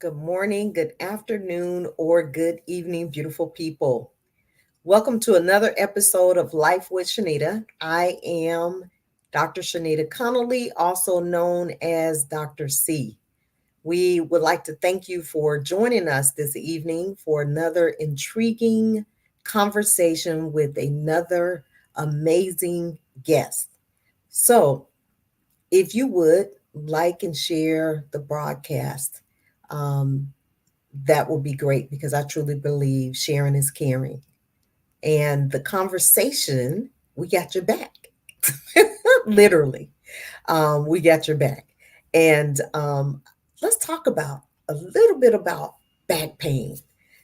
Good morning, good afternoon, or good evening, beautiful people. Welcome to another episode of Life with Shenita. I am Dr. Shenita Connolly, also known as Dr. C. We would like to thank you for joining us this evening for another intriguing conversation with another amazing guest. So, if you would like and share the broadcast, um, that would be great because I truly believe sharing is caring. And the conversation, we got your back. Literally, we got your back. And let's talk about a little bit about back pain.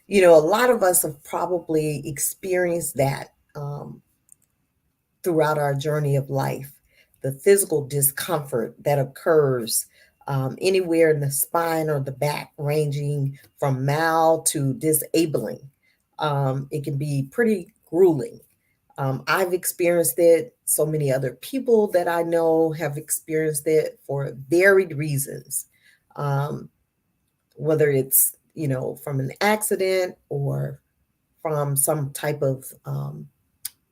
A lot of us have probably experienced that throughout our journey of life, the physical discomfort that occurs anywhere in the spine or the back, ranging from mild to disabling. It can be pretty grueling. I've experienced it. So many other people that I know have experienced it for varied reasons, um, whether it's from an accident or from some type of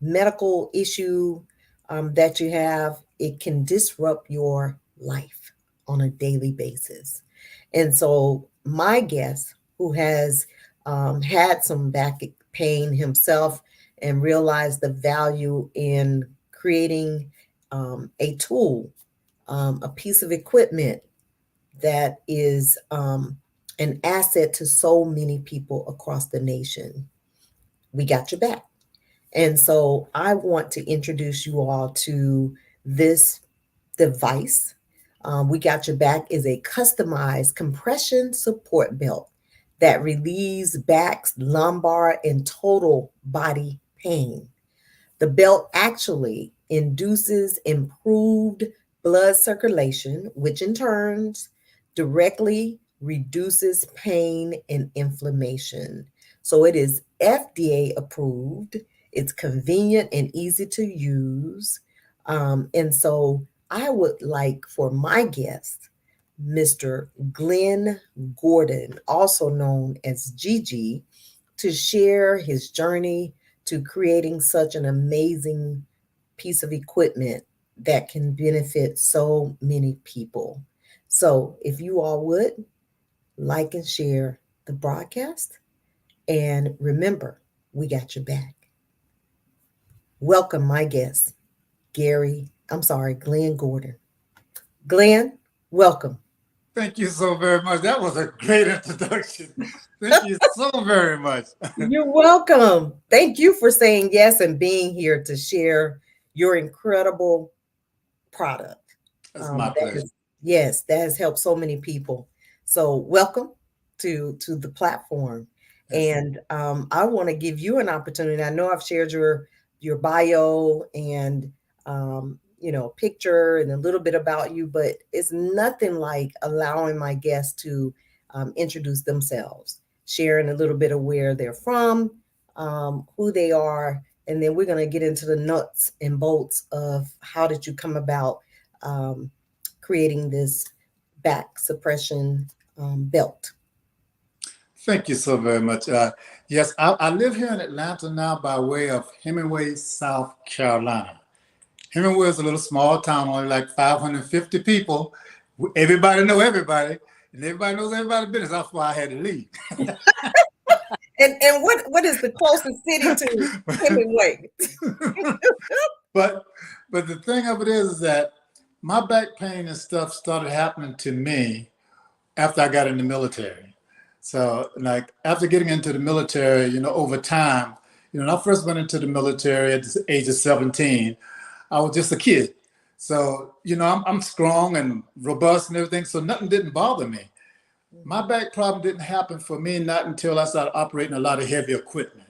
medical issue that you have. It can disrupt your life on a daily basis. And so, my guest, who has had some back pain himself and realized the value in creating a tool, a piece of equipment that is an asset to so many people across the nation, we got your back. And so I want to introduce you all to this device. We Got Your Back is a customized compression support belt that relieves backs, lumbar, and total body pain. The belt actually induces improved blood circulation, which in turn directly reduces pain and inflammation. So it is FDA approved. It's convenient and easy to use. And so I would like for my guest, Mr. Glenn Gordon, also known as Gigi, to share his journey to creating such an amazing piece of equipment that can benefit so many people. So, if you all would like and share the broadcast, and remember, we got your back. Welcome, my guest, Glenn Gordon. Glenn, welcome. Thank you so very much. That was a great introduction. Thank you so very much. You're welcome. Thank you for saying yes and being here to share your incredible product. It's my That pleasure. has, yes, that has helped so many people. So welcome to the platform. Yes. And I want to give you an opportunity. I know I've shared your bio and picture and a little bit about you, but it's nothing like allowing my guests to introduce themselves, sharing a little bit of where they're from, who they are, and then we're going to get into the nuts and bolts of how did you come about um, creating this back suppression belt. Thank you so very much. Yes, I live here in Atlanta now by way of Hemingway, South Carolina. Hemingway is a little small town, only like 550 people. Everybody know everybody, and everybody knows everybody's business. That's why I had to leave. And what is the closest city to Hemingway? but but the thing of it is that my back pain and stuff started happening to me after I got in the military. So, like, after getting into the military, over time, when I first went into the military at the age of 17, I was just a kid. So, I'm strong and robust and everything, so nothing didn't bother me. My back problem didn't happen for me not until I started operating a lot of heavy equipment.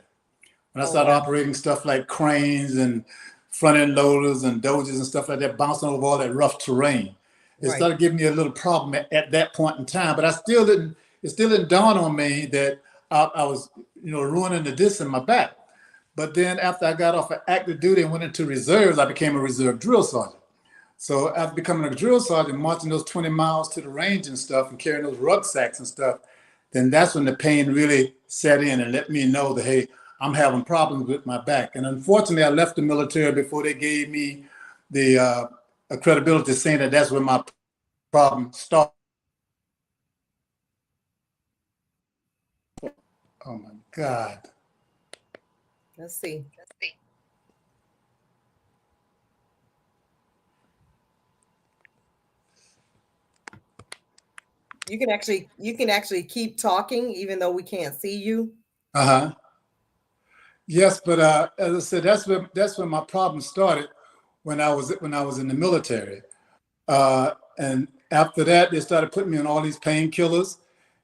When I Oh started wow! operating stuff like cranes and front end loaders and doges and stuff like that, bouncing over all that rough terrain, it Right, started giving me a little problem at that point in time. But it still didn't dawn on me that I was, ruining the disc in my back. But then after I got off of active duty and went into reserves, I became a reserve drill sergeant. So after becoming a drill sergeant, marching those 20 miles to the range and stuff and carrying those rucksacks and stuff, then that's when the pain really set in and let me know that, hey, I'm having problems with my back. And unfortunately, I left the military before they gave me the credibility saying that that's when my problem started. Oh my God. Let's see. You can actually keep talking even though we can't see you. Uh-huh. Yes, but as I said, that's when my problem started when I was in the military. And after that, they started putting me on all these painkillers,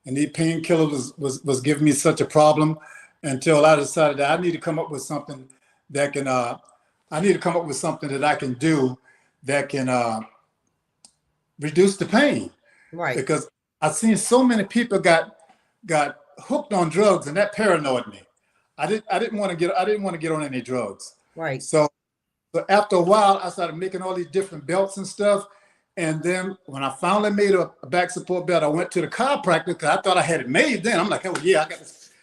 and these painkillers was giving me such a problem until I decided that I need to come up with something that can. I need to come up with something that I can do that can reduce the pain, Right, because I've seen so many people got hooked on drugs, and that paranoid me. I didn't want to get on any drugs. right, So after a while, I started making all these different belts and stuff. And then when I finally made a back support belt, I went to the chiropractor because I thought I had it made then. I'm like, oh yeah,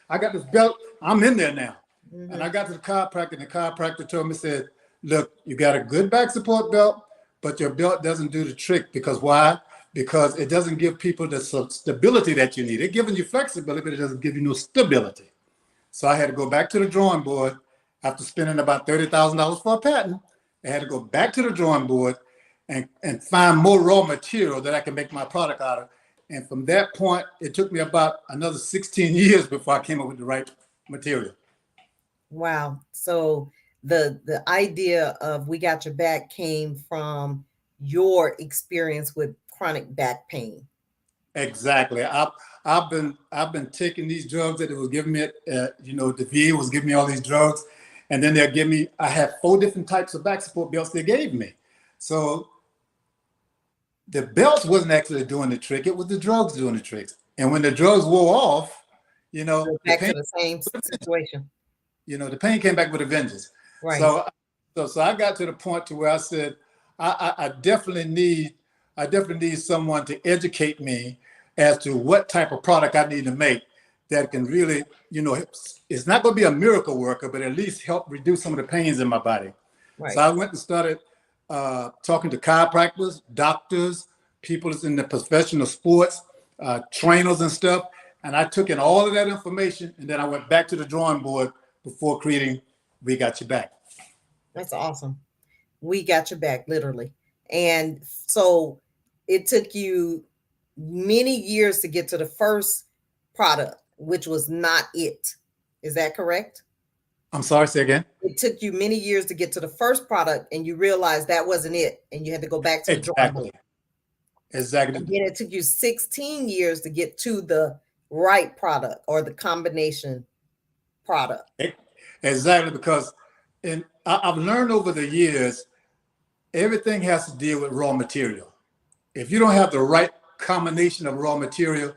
I got this belt. I'm in there now. And I hmm got to the chiropractor, and the chiropractor told me, said, look, you got a good back support belt, but your belt doesn't do the trick. Because why? Because it doesn't give people the stability that you need. It gives you flexibility, but it doesn't give you no stability. So I had to go back to the drawing board after spending about $30,000 for a patent. I had to go back to the drawing board and find more raw material that I can make my product out of. And from that point, it took me about another 16 years before I came up with the right material. Wow. So the idea of We Got Your Back came from your experience with chronic back pain. Exactly. I've been taking these drugs that it was giving me. The VA was giving me all these drugs, and then they'll give me. I had 4 different types of back support belts they gave me. So the belts wasn't actually doing the trick. It was the drugs doing the tricks. And when the drugs wore off, We're the back to pain, the same situation. the pain came back with a vengeance. Right. So I got to the point to where I said, I definitely need someone to educate me as to what type of product I need to make that can really, it's not going to be a miracle worker, but at least help reduce some of the pains in my body. So Right. I went and started talking to chiropractors, doctors, people that's in the professional sports, trainers and stuff. And I took in all of that information, and then I went back to the drawing board before creating We Got Your Back. That's awesome. We got your back, literally. And so it took you many years to get to the first product, which was not it. Is that correct? I'm sorry, say again. It took you many years to get to the first product and you realized that wasn't it. And you had to go back to the drawing board. Exactly. Exactly. And then it took you 16 years to get to the right product or the combination product. Exactly, because I've learned over the years, everything has to deal with raw material. If you don't have the right combination of raw material,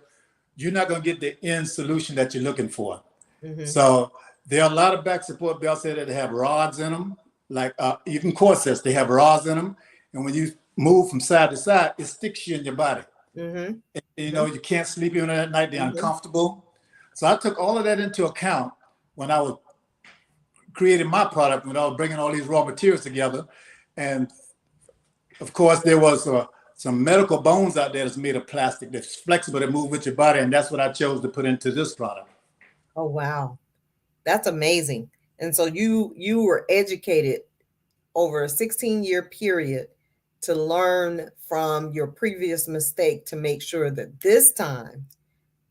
you're not going to get the end solution that you're looking for. Mm-hmm. So there are a lot of back support belts there that have rods in them, like even corsets, they have rods in them. And when you move from side to side, it sticks you in your body. Mm-hmm. And, you can't sleep even at night, they're Mm-hmm. uncomfortable. So I took all of that into account when I was creating my product, when I was bringing all these raw materials together. And of course, there was some medical bones out there that's made of plastic that's flexible to move with your body. And that's what I chose to put into this product. Oh, wow. That's amazing. And so you were educated over a 16-year period to learn from your previous mistake to make sure that this time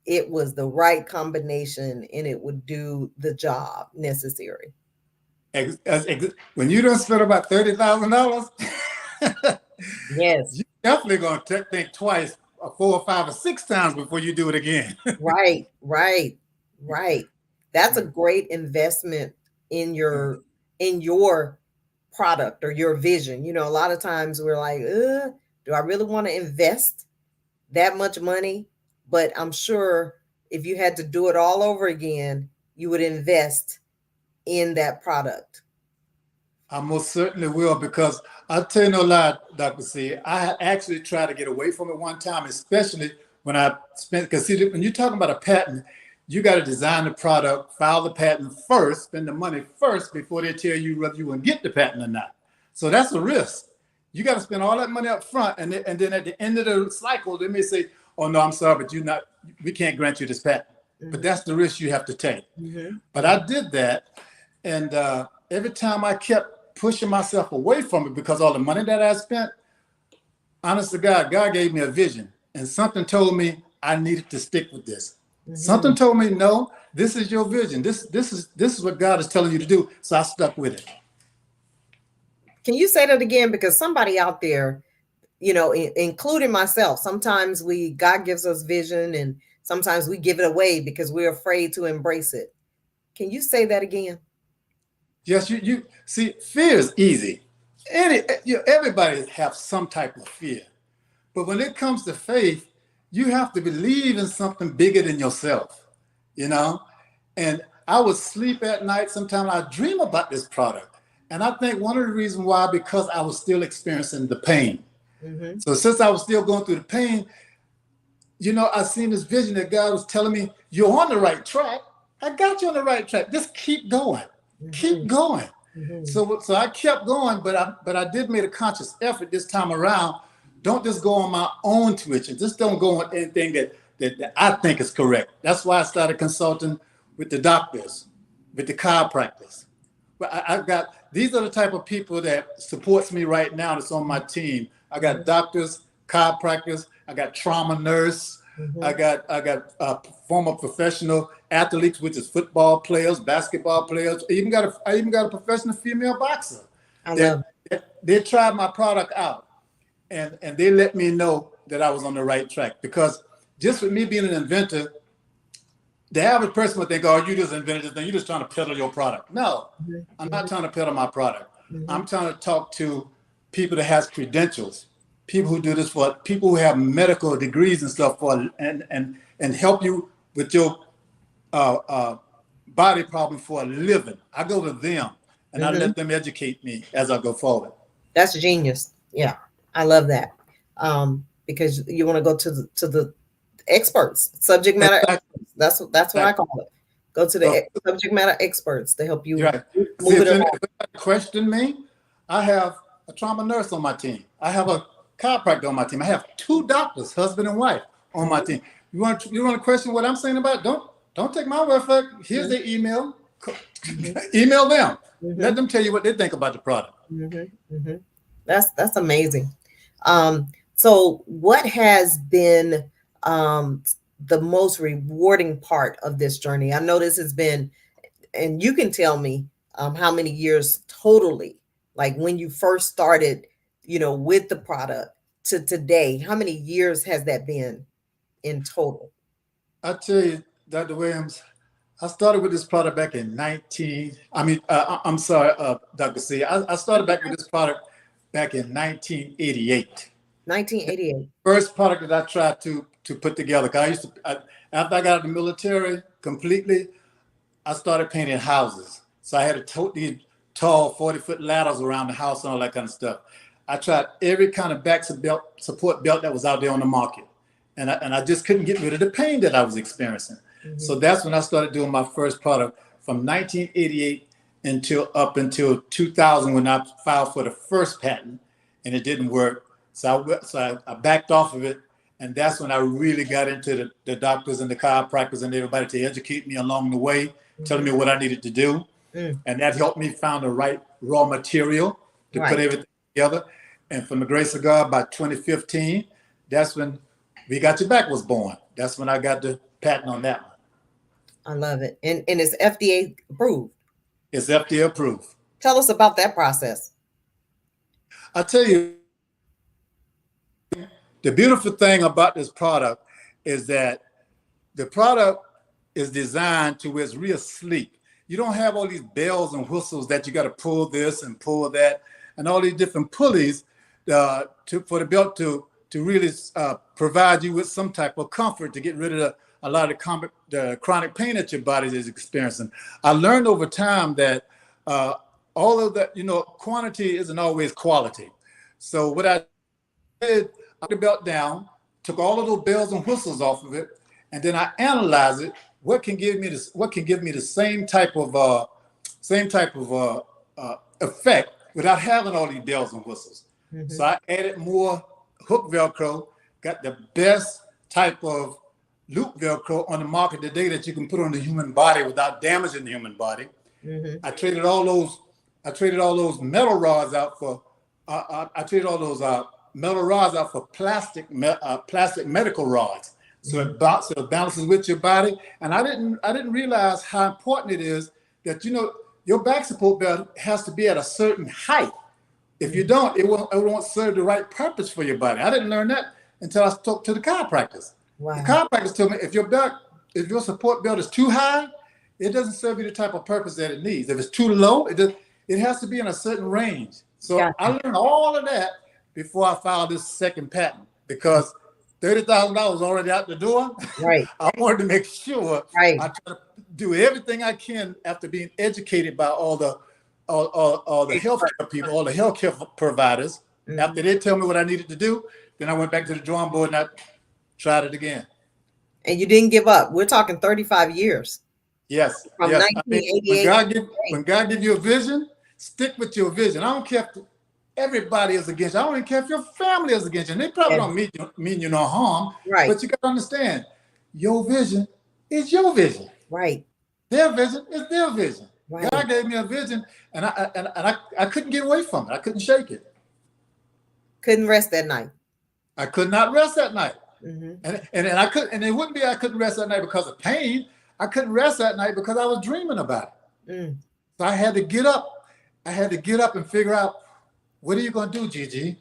it was the right combination and it would do the job necessary. When you don't spend about $30,000, Yes. you're definitely going to think twice, or 4 or 5 or 6 times before you do it again. Right, right, right. That's a great investment in your product or your vision. A lot of times we're like, do I really want to invest that much money? But I'm sure if you had to do it all over again, you would invest in that product. I most certainly will, because I'll tell you no lie, Dr. C. I actually tried to get away from it one time, especially when I spent, because see, when you're talking about a patent, you got to design the product, file the patent first, spend the money first before they tell you whether you want to get the patent or not. So that's a risk. You got to spend all that money up front, and then at the end of the cycle, they may say, "Oh no, I'm sorry, but we can't grant you this patent." Mm-hmm. But that's the risk you have to take. Mm-hmm. But I did that, and every time I kept pushing myself away from it because all the money that I spent, honest to God, God gave me a vision, and something told me I needed to stick with this. Mm-hmm. Something told me, no, this is your vision. This is what God is telling you to do. So I stuck with it. Can you say that again? Because somebody out there, you know, including myself, sometimes God gives us vision, and sometimes we give it away because we're afraid to embrace it. Can you say that again? Yes, you see, fear is easy. Everybody have some type of fear. But when it comes to faith, you have to believe in something bigger than yourself, you know? And I would sleep at night. Sometimes I dream about this product. And I think one of the reasons why, because I was still experiencing the pain. Mm-hmm. So since I was still going through the pain, you know, I seen this vision that God was telling me, you're on the right track. I got you on the right track. Just keep going. Mm-hmm. Keep going. Mm-hmm. So I kept going, but I did make a conscious effort this time around. Don't just go on my own tuition. Just don't go on anything that I think is correct. That's why I started consulting with the doctors, with the chiropractors. But I've got, these are the type of people that supports me right now that's on my team. I got doctors, chiropractors, I got trauma nurse, mm-hmm. I got former professional athletes, which is football players, basketball players. I even got a professional female boxer. They tried my product out. And they let me know that I was on the right track, because just with me being an inventor, the average person would think, oh, you just invented this thing. You're just trying to peddle your product. No, mm-hmm. I'm not trying to peddle my product. Mm-hmm. I'm trying to talk to people that has credentials, people who do this for, people who have medical degrees and stuff for, and help you with your body problem for a living. I go to them and mm-hmm. I let them educate me as I go forward. That's genius. Yeah. I love that, because you want to go to the experts, subject matter experts. That's what I call it. Go to the subject matter experts to help you right. move it along. Question me, I have a trauma nurse on my team. I have a chiropractor on my team. I have 2 doctors, husband and wife, on my team. You want to question what I'm saying about it? Don't take my word for it. Here's their email. Mm-hmm. Email them. Mm-hmm. Let them tell you what they think about the product. Mm-hmm. Mm-hmm. That's amazing. So what has been the most rewarding part of this journey? I know this has been, and you can tell me how many years totally, like when you first started, you know, with the product to today, how many years has that been in total? I tell you, Dr. Williams, I started with this product back in I'm sorry, Dr. C. I started back with this product back in 1988. 1988. First product that I tried to put together. After I got out of the military completely, I started painting houses. So I had to tote these tall 40-foot ladders around the house and all that kind of stuff. I tried every kind of back support belt that was out there on the market. And I just couldn't get rid of the pain that I was experiencing. Mm-hmm. So that's when I started doing my first product from 1988 up until 2000, when I filed for the first patent, and it didn't work. So I backed off of it, and that's when I really got into the doctors and the chiropractors and everybody to educate me along the way, mm-hmm. telling me what I needed to do. Mm. And that helped me find the right raw material to put everything together. And from the grace of God, by 2015, that's when We Got Your Back was born. That's when I got the patent on that one. I love it. And it's FDA approved. It's FDA approved. Tell us about that process. I tell you, the beautiful thing about this product is that the product is designed to where it's real sleek. You don't have all these bells and whistles that you got to pull this and pull that, and all these different pulleys for the belt to really provide you with some type of comfort to get rid of a lot of the chronic pain that your body is experiencing. I learned over time that all of that, quantity isn't always quality. So what I did, I put the belt down, took all of those bells and whistles off of it, and then I analyze it. What can give me this? What can give me the same type of effect without having all these bells and whistles? So I added more hook Velcro, got the best type of loop Velcro on the market today that you can put on the human body without damaging the human body. I traded all those metal rods out for I traded all those metal rods out for plastic medical rods. So it balances with your body. And I didn't realize how important it is that your back support belt has to be at a certain height. If you don't, it won't serve the right purpose for your body. I didn't learn that until I talked to the chiropractors. Wow. The chiropractors told me if your support belt is too high, it doesn't serve you the type of purpose that it needs. If it's too low, it has to be in a certain range. So Gotcha. I learned all of that before I filed this second patent, because $30,000 already out the door. Right. I wanted to make sure Right. I try to do everything I can after being educated by all the healthcare people, all the healthcare providers. After they tell me what I needed to do, then I went back to the drawing board and I tried it again. And you didn't give up. We're talking 35 years. Yes. From yes. 1988. When God give you a vision, stick with your vision. I don't care if everybody is against you. I don't even care if your family is against you. And they probably don't mean you no harm. Right. But you got to understand, your vision is your vision. Right. Their vision is their vision. Right. God gave me a vision, and I couldn't get away from it. I couldn't shake it. Couldn't rest that night. I could not rest that night. And I couldn't, and it wouldn't be I couldn't rest that night because of pain. I couldn't rest that night because I was dreaming about it. So I had to get up. I had to get up and figure out, what are you going to do, Gigi?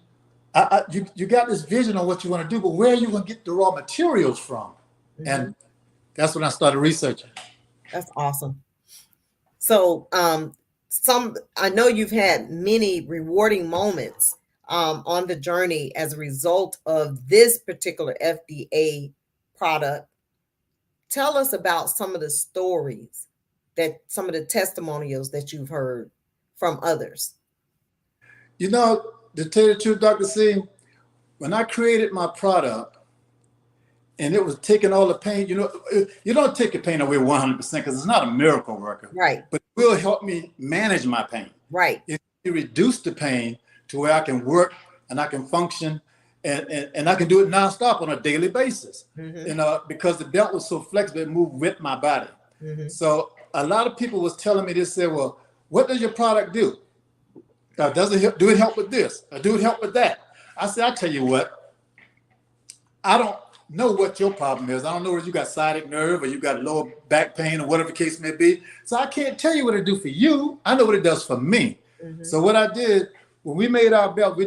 You got this vision on what you want to do, but where are you going to get the raw materials from? And that's when I started researching. That's awesome. So I know you've had many rewarding moments on the journey as a result of this particular FDA product. Tell us about some of the stories, some of the testimonials that you've heard from others. To tell you the truth, Dr. C, when I created my product and it was taking all the pain, you don't take your pain away 100% because it's not a miracle worker. Right. But it will help me manage my pain. Right. It reduce the pain to where I can work and I can function and I can do it nonstop on a daily basis. Because the belt was so flexible, it moved with my body. So a lot of people was telling me this, said, well, what does your product do? Do it help with this? Or do it help with that? I said, I'll tell you what, I don't know what your problem is. I don't know whether you got sciatic nerve or you got lower back pain or whatever the case may be. So I can't tell you what it do for you. I know what it does for me. So what I did, when we made our belt, we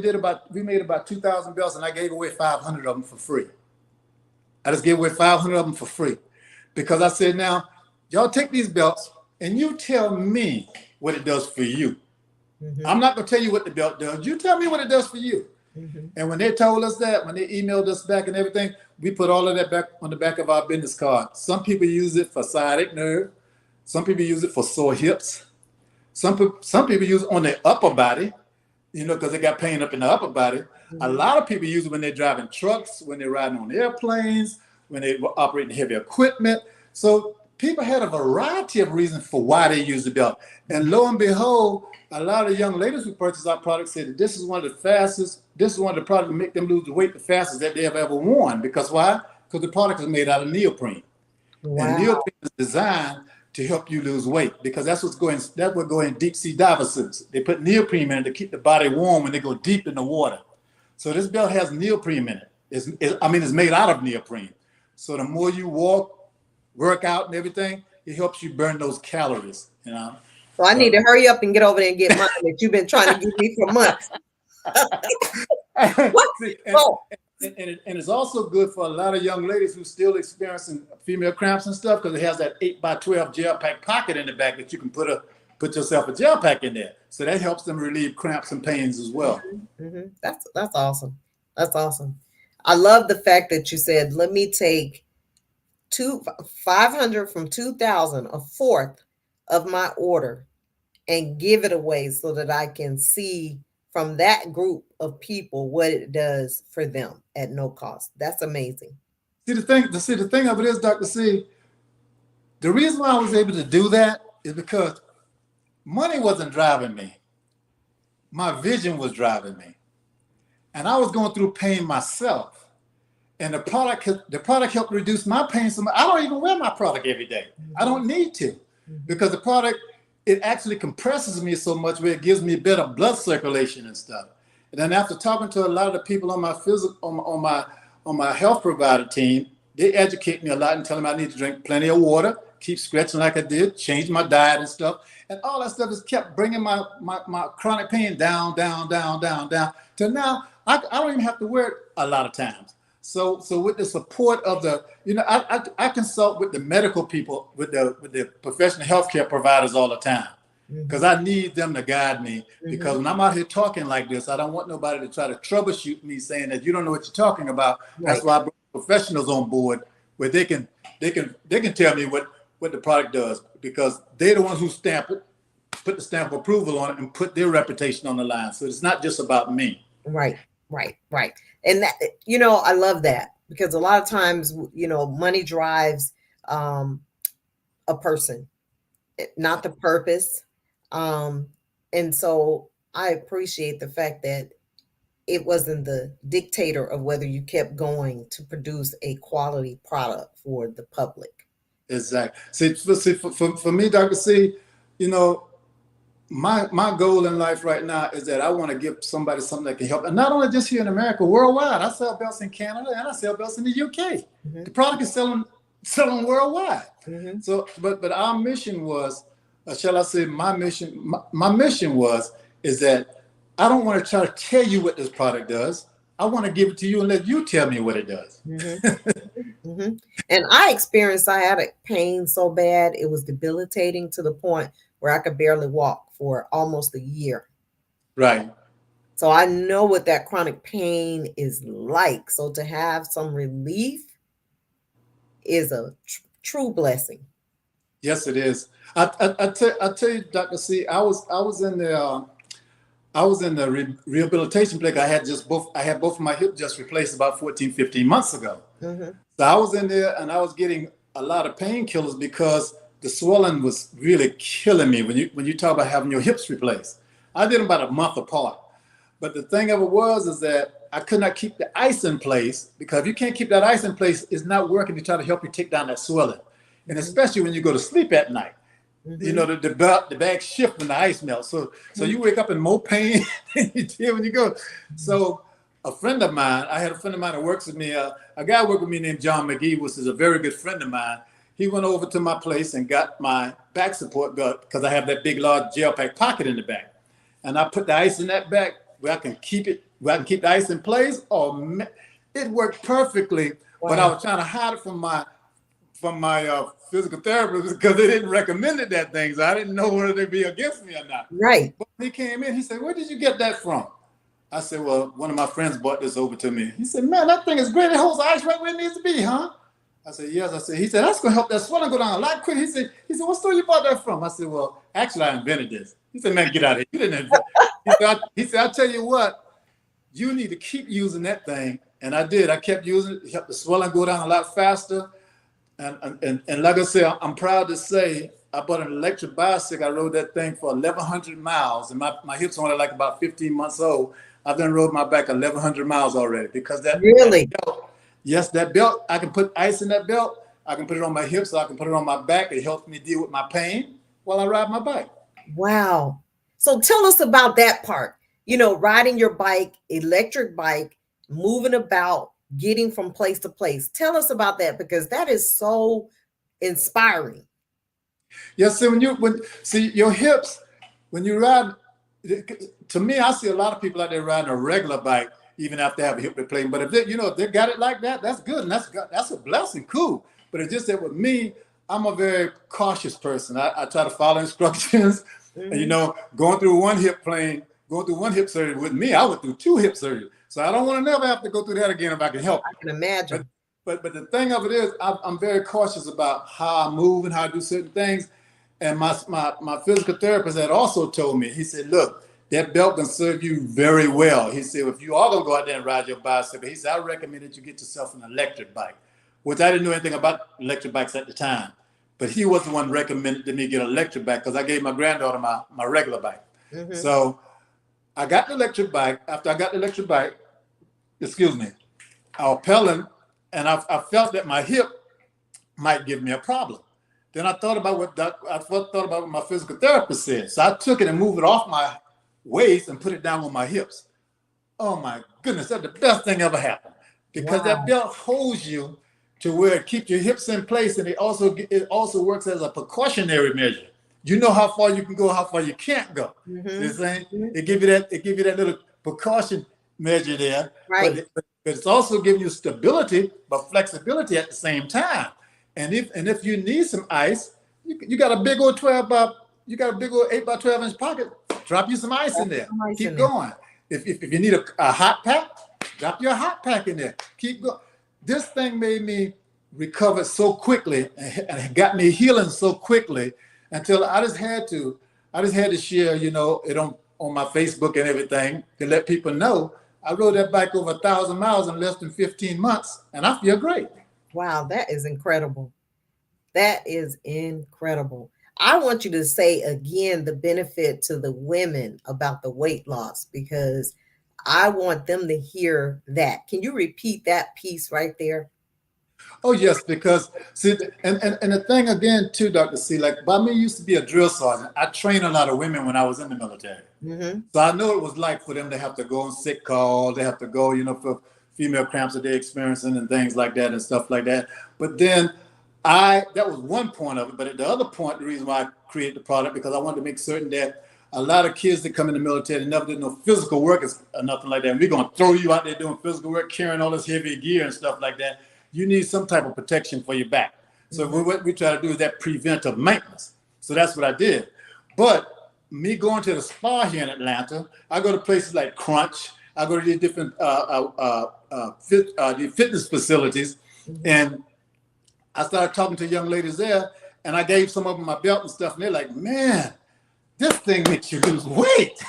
made about 2,000 belts, and I gave away 500 of them for free. I just gave away 500 of them for free because I said, now, y'all take these belts and you tell me what it does for you. I'm not going to tell you what the belt does. You tell me what it does for you. And when they told us that, when they emailed us back and everything, we put all of that back on the back of our business card. Some people use it for sciatic nerve. Some people use it for sore hips. Some people use it on their upper body, because they got pain up in the upper body. A lot of people use it when they're driving trucks, when they're riding on airplanes, when they're operating heavy equipment. So people had a variety of reasons for why they use the belt. And lo and behold, a lot of young ladies who purchase our product said that this is one of the products that make them lose the weight the fastest that they have ever worn. Because why? Because the product is made out of neoprene. Wow. And neoprene is designed to help you lose weight because that's what go in deep sea diver suits. They put neoprene in it to keep the body warm when they go deep in the water. So this belt has neoprene in it. It's made out of neoprene. So the more you walk, work out and everything, it helps you burn those calories, So I need to hurry up and get over there and get mine that you've been trying to give me for months. And it's also good for a lot of young ladies who still experiencing female cramps and stuff because it has that 8x12 gel pack pocket in the back that you can put yourself a gel pack in there. So that helps them relieve cramps and pains as well. That's awesome. That's awesome. I love the fact that you said, let me take 500 from 2,000, a fourth of my order, and give it away so that I can see from that group of people what it does for them at no cost. That's amazing. The thing of it is, Dr. C, the reason why I was able to do that is because money wasn't driving me. My vision was driving me. And I was going through pain myself. And the product helped reduce my pain so much. I don't even wear my product every day. I don't need to, because the product, it actually compresses me so much where it gives me better blood circulation and stuff. And then after talking to a lot of the people on my on my health provider team, they educate me a lot and tell me I need to drink plenty of water, keep stretching like I did, change my diet and stuff. And all that stuff has kept bringing my chronic pain down, down, down, down, down. To now, I don't even have to wear it a lot of times. So with the support of the, I consult with the medical people, with the professional healthcare providers all the time, because I need them to guide me. Because when I'm out here talking like this, I don't want nobody to try to troubleshoot me saying that you don't know what you're talking about. Right. That's why I bring professionals on board where they can tell me what the product does, because they're the ones who stamp it, put the stamp of approval on it, and put their reputation on the line. So it's not just about me. Right, right, right. And that, I love that, because a lot of times, money drives a person, not the purpose. And so I appreciate the fact that it wasn't the dictator of whether you kept going to produce a quality product for the public. Exactly. See, for me, Dr. C, my goal in life right now is that I want to give somebody something that can help. And not only just here in America, worldwide. I sell belts in Canada and I sell belts in the UK. The product is selling worldwide. So, but our mission was, shall I say, my mission is that I don't want to try to tell you what this product does. I want to give it to you and let you tell me what it does. And I had a pain so bad, it was debilitating to the point where I could barely walk for almost a year. Right. So I know what that chronic pain is like. So to have some relief is a true blessing. Yes, it is. I tell you, Dr. C, I was in the rehabilitation clinic. I had both of my hips just replaced about 14, 15 months ago. So I was in there and I was getting a lot of painkillers because the swelling was really killing me when you talk about having your hips replaced. I did them about a month apart. But the thing of it is that I could not keep the ice in place, because if you can't keep that ice in place, it's not working to try to help you take down that swelling. And especially when you go to sleep at night, the bag shift when the ice melts. So you wake up in more pain than you did when you go. So I had a friend of mine that works with me, a guy worked with me named John McGee, which is a very good friend of mine. He went over to my place and got my back support belt, because I have that big, large gel pack pocket in the back. And I put the ice in that back where I can keep the ice in place. Oh, man, it worked perfectly. Wow. But I was trying to hide it from my physical therapist, because they didn't recommend that thing. So I didn't know whether they'd be against me or not. Right. But when he came in, he said, "Where did you get that from?" I said, "Well, one of my friends bought this over to me." He said, "Man, that thing is great. It holds ice right where it needs to be, huh?" I said, "Yes." He said, "That's going to help that swelling go down a lot quicker." He said, "What store you bought that from?" I said, "Well, actually, I invented this." He said, "Man, get out of here. You didn't invent it." He said, "I'll tell you what, you need to keep using that thing." And I did. I kept using it. It helped the swelling go down a lot faster. And like I said, I'm proud to say I bought an electric bicycle. I rode that thing for 1,100 miles. And my hips are only like about 15 months old. I've done rode my back 1,100 miles already, because that belt, yes, that belt, I can put ice in that belt. I can put it on my hips, so I can put it on my back. It helps me deal with my pain while I ride my bike. Wow. So tell us about that part. Riding your bike, electric bike, moving about, getting from place to place. Tell us about that, because that is so inspiring. Yes, so your hips, when you ride, to me, I see a lot of people out there riding a regular bike, even after they have a hip replacement. But if they got it like that, that's good, and that's a blessing, cool. But it's just that with me, I'm a very cautious person. I try to follow instructions. And, going through one hip surgery with me, I went through 2 hip surgeries. So I don't want to never have to go through that again if I can help it. I can imagine. But the thing of it is, I'm very cautious about how I move and how I do certain things. And my physical therapist had also told me, he said, "Look, that belt can serve you very well. He said, if you are going to go out there and ride your bicycle, he said, I recommend that you get yourself an electric bike, which I didn't know anything about electric bikes at the time. But he was the one recommended to me get an electric bike because I gave my granddaughter my regular bike. Mm-hmm. So I got the electric bike. After I got the electric bike, excuse me, I was pedaling, and I felt that my hip might give me a problem. Then I thought about what my physical therapist said. So I took it and moved it off my waist and put it down on my hips. Oh my goodness, that's the best thing ever happened, because that belt holds you to where it keeps your hips in place, and it also works as a precautionary measure. You know how far you can go, how far you can't go. Mm-hmm. See what I'm saying? Mm-hmm. It give you that little precaution measure there, right? But it's also giving you stability but flexibility at the same time. And if you need some ice, you got a big old 8 by 12 inch pocket. Drop you some ice in there. Keep going. If you need a hot pack, drop your hot pack in there. Keep going. This thing made me recover so quickly and got me healing so quickly until I just had to share, it on my Facebook and everything to let people know I rode that bike over 1,000 miles in less than 15 months, and I feel great. Wow, that is incredible. That is incredible. I want you to say again the benefit to the women about the weight loss, because I want them to hear that. Can you repeat that piece right there? Oh, yes, because see, and the thing again too, Dr. C, like by me used to be a drill sergeant. I trained a lot of women when I was in the military. Mm-hmm. So I know it was like for them to have to go on sick call, they have to go, for female cramps that they're experiencing and things like that and stuff like that. But then that was one point of it. But the other point, the reason why I created the product, because I wanted to make certain that a lot of kids that come in the military never did no physical work or nothing like that. And we're going to throw you out there doing physical work, carrying all this heavy gear and stuff like that. You need some type of protection for your back. So what we try to do is that preventive maintenance. So that's what I did. But me going to the spa here in Atlanta, I go to places like Crunch. I go to these different fitness facilities, and I started talking to young ladies there, and I gave some of them my belt and stuff, and they're like, man, this thing makes you lose weight.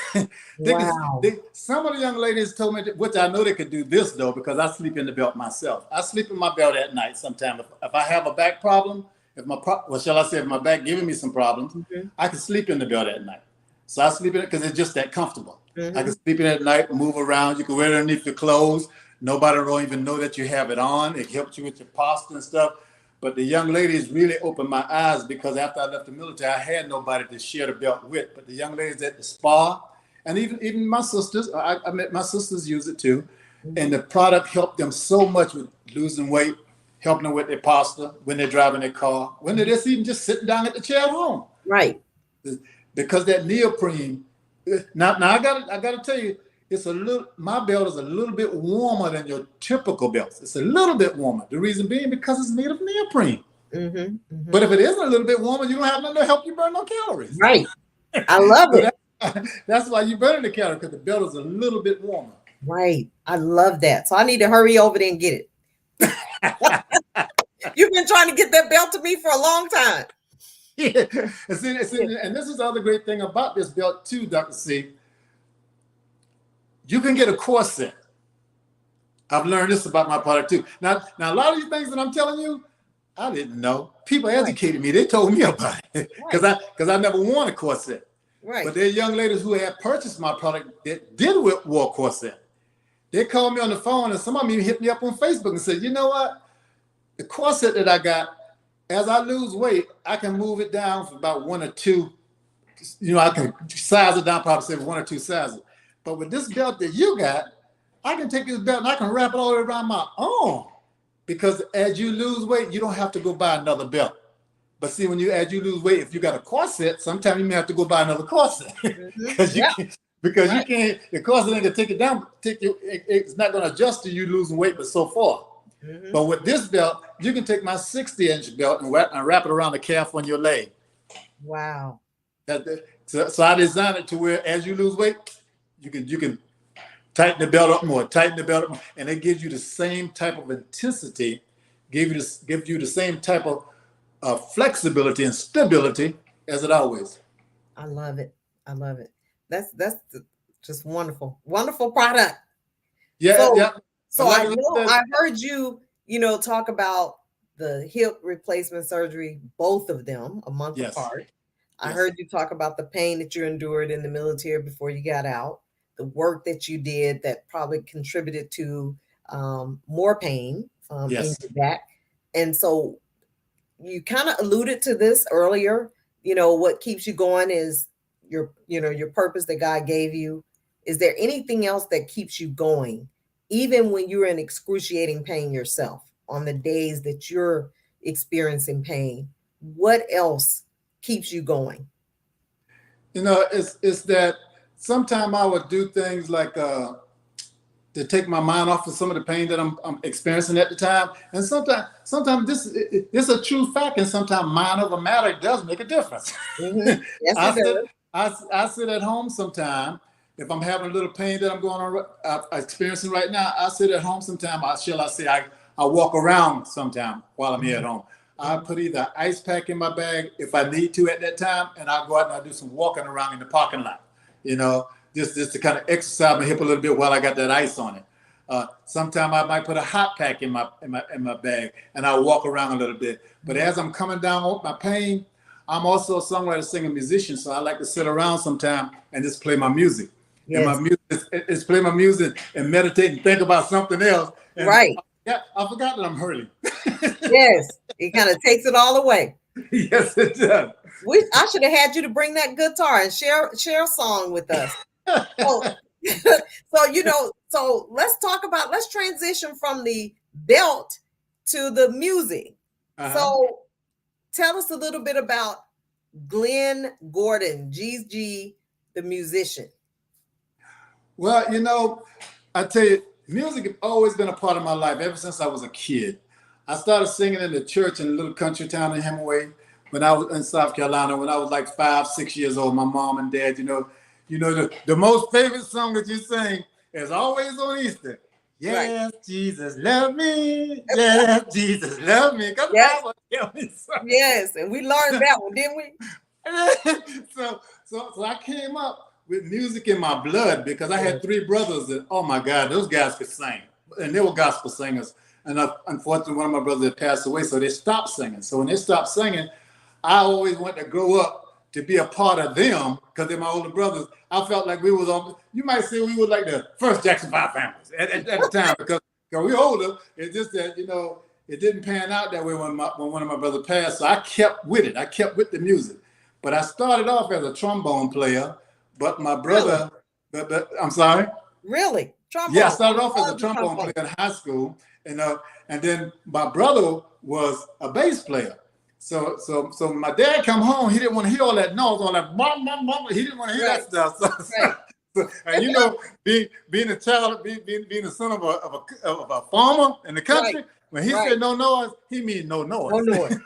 Wow. Some of the young ladies told me, which I know they could do this though, because I sleep in the belt myself. I sleep in my belt at night sometimes. If I have a back problem, if my back giving me some problems, I can sleep in the belt at night. So I sleep in it because it's just that comfortable. Mm-hmm. I can sleep in it at night, move around. You can wear it underneath your clothes. Nobody will even know that you have it on. It helps you with your posture and stuff. But the young ladies really opened my eyes, because after I left the military, I had nobody to share the belt with. But the young ladies at the spa, and even my sisters, I met my sisters use it too. Mm-hmm. And the product helped them so much with losing weight, helping them with their posture when they're driving their car, when they're even just sitting down at the chair at home. Right. Because that neoprene, now I gotta tell you, my belt is a little bit warmer than your typical belts. It's a little bit warmer. The reason being because it's made of neoprene. Mm-hmm, mm-hmm. But if it isn't a little bit warmer, you don't have nothing to help you burn no calories. Right. I love it. That's why you burn the calories, because the belt is a little bit warmer. Right. I love that. So I need to hurry over there and get it. You've been trying to get that belt to me for a long time. Yeah. And this is the other great thing about this belt too, Dr. C. You can get a corset. I've learned this about my product too. Now a lot of these things that I'm telling you, I didn't know. People educated me. They told me about it because I never worn a corset. Right. But there are young ladies who had purchased my product that did wear a corset. They called me on the phone, and some of them even hit me up on Facebook and said, you know what? The corset that I got, as I lose weight, I can move it down for about 1 or 2. I can size it down, probably say 1 or 2 sizes. But with this belt that you got, I can take this belt and I can wrap it all the way around my arm. Because as you lose weight, you don't have to go buy another belt. But see, as you lose weight, if you got a corset, sometimes you may have to go buy another corset. Because you can't, the corset ain't gonna take it down. It's not gonna adjust to you losing weight, but so far. Mm-hmm. But with this belt, you can take my 60-inch belt and wrap it around the calf on your leg. Wow. So I designed it to where as you lose weight, you can tighten the belt up more, and it gives you the same type of intensity, gives you the same type of flexibility and stability as it always. I love it. That's Just wonderful, wonderful product. Yeah, So, yeah. so But like I I know said, I heard you, talk about the hip replacement surgery, both of them a month yes, apart. I yes, heard you talk about the pain that you endured in the military before you got out, the work that you did that probably contributed to more pain in yes. your back. And so you kind of alluded to this earlier. What keeps you going is your purpose that God gave you. Is there anything else that keeps you going even when you're in excruciating pain yourself, on the days that you're experiencing pain? What else keeps you going? It's that sometimes I would do things like to take my mind off of some of the pain that I'm experiencing at the time. And sometimes it's a true fact, and sometimes mind over matter does make a difference. Yes, it I sit does. I sit at home sometime. If I'm having a little pain that I'm going on experiencing right now, I sit at home sometime. I walk around sometime while I'm here at Mhm, home. I mhm. put either ice pack in my bag if I need to at that time, and I go out and I do some walking around in the parking lot. You know, just to kind of exercise my hip a little bit while I got that ice on it. Sometimes I might put a hot pack in my bag and I walk around a little bit. But as I'm coming down with my pain, I'm also a songwriter, singer, musician, so I like to sit around sometime and just play my music. And my Yes, music is play my music and meditate and think about something else. And right. yeah, I forgot that I'm hurting. Yes, it kind of takes it all away. Yes, it does. I should have had you to bring that guitar and share a song with us. So, so let's transition from the belt to the music. Uh-huh. So tell us a little bit about Glenn Gordon, GG, the musician. Well, I tell you, music has always been a part of my life ever since I was a kid. I started singing in the church in a little country town in Hemingway when I was in South Carolina when I was like 5, 6 years old. My mom and dad, the most favorite song that you sing is always on Easter. Right. Yes, Jesus, love me. Yes, Jesus, love me. Because the Yes, Bible tells me so. yes. And we learned that one, didn't we? so I came up with music in my blood because I Yes. had three brothers that, oh my God, those guys could sing. And they were gospel singers. And unfortunately, one of my brothers had passed away, so they stopped singing. So when they stopped singing, I always wanted to grow up to be a part of them because they're my older brothers. I felt like we was on, you might say we were like the first Jackson 5 families at the time because we were older. It's just that, it didn't pan out that way when one of my brothers passed. So I kept with it. I kept with the music. But I started off as a trombone player, but my Really? brother, I'm sorry? Really? Yeah, I Trombone. started off I as a love the trombone trombone. player in high school, and then my brother was a bass player. So my dad come home, he didn't want to hear all that noise, all that blah, blah, blah. He didn't want to hear Right. that stuff. Right. And being a child, being the son of a farmer in the Right. country, when he Right. said no noise, he mean no No noise. noise.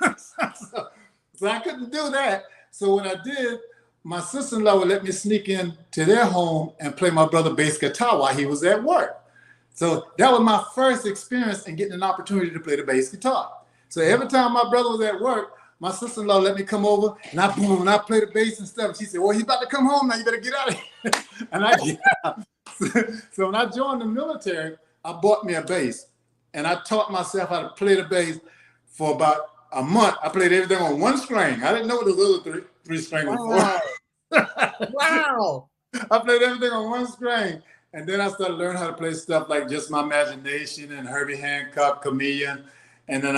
So I couldn't do that. So when I did, my sister-in-law would let me sneak in to their home and play my brother bass guitar while he was at work. So that was my first experience in getting an opportunity to play the bass guitar. So every time my brother was at work, my sister-in-law let me come over and I play the bass and stuff. And she said, well, he's about to come home now. You better get out of here. And I get out. So when I joined the military, I bought me a bass and I taught myself how to play the bass for about a month. I played everything on one string. I didn't know what those other three strings were for. Wow. Wow. I played everything on one string. And then I started learning how to play stuff like Just My Imagination and Herbie Hancock, Chameleon. And then